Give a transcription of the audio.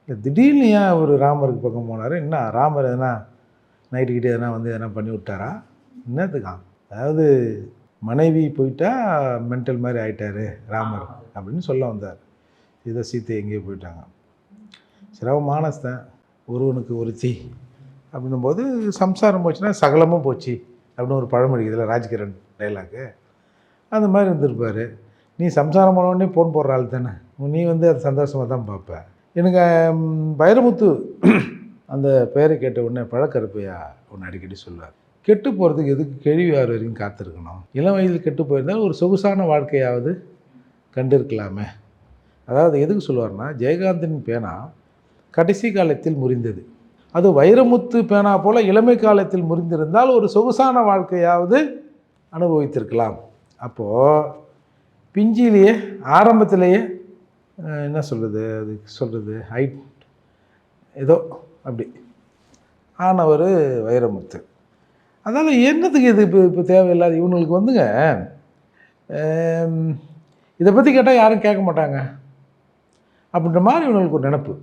திடீர்னு ஏன் அவர் ராமருக்கு பக்கம் போனார்? என்ன ராமர் எதனா நைட்டு கிட்டே எதனா வந்து எதனா பண்ணி விட்டாரா? என்னத்துக்கான்? அதாவது மனைவி போயிட்டா மென்டல் மாதிரி ஆகிட்டார் ராமர் அப்படின்னு சொல்ல வந்தார். இதை சீத்தை எங்கேயோ போயிட்டாங்க. சரி, அவன் மானஸ்தான், ஒருவனுக்கு ஒருத்தி அப்படின்னும்போது சம்சாரம் போச்சுன்னா சகலமும் போச்சு அப்படின்னு ஒரு பழமொழி இதில் ராஜ்கிரண் டைலாக்கு அந்த மாதிரி இருந்திருப்பார். நீ சம்சாரம் போனோடனே ஃபோன் போடுற ஆள் தானே, நீ வந்து அது சந்தோஷமாக தான் பார்ப்பேன். எனக்கு வைரமுத்து அந்த பெயரை கேட்ட உடனே பழக்கருப்பையா ஒன்று அடிக்கடி சொல்லுவார், கெட்டு போகிறதுக்கு எதுக்கு கேள்வி ஆறு வரைக்கும் காத்திருக்கணும், இளம் வயதில் கெட்டு போயிருந்தால் ஒரு சொகுசான வாழ்க்கையாவது கண்டிருக்கலாமே. அதாவது எதுக்கு சொல்லுவார்னா, ஜெயகாந்தன் பேனா கடைசி காலத்தில் முறிந்தது, அது வைரமுத்து பேனா போல் இளமை காலத்தில் முறிந்திருந்தால் ஒரு சொகுசான வாழ்க்கையாவது அனுபவித்திருக்கலாம். அப்போது பிஞ்சிலேயே ஆரம்பத்திலேயே என்ன சொல்கிறது, அது சொல்கிறது ஹைட் ஏதோ அப்படி ஆனவர் வைரமுத்து. அதனால் என்னத்துக்கு இது இப்போ தேவையில்லாத இவங்களுக்கு வந்துங்க இதை பற்றி கேட்டால் யாரும் கேட்க மாட்டாங்க அப்படின்ற மாதிரி இவங்களுக்கு ஒரு நினப்பு.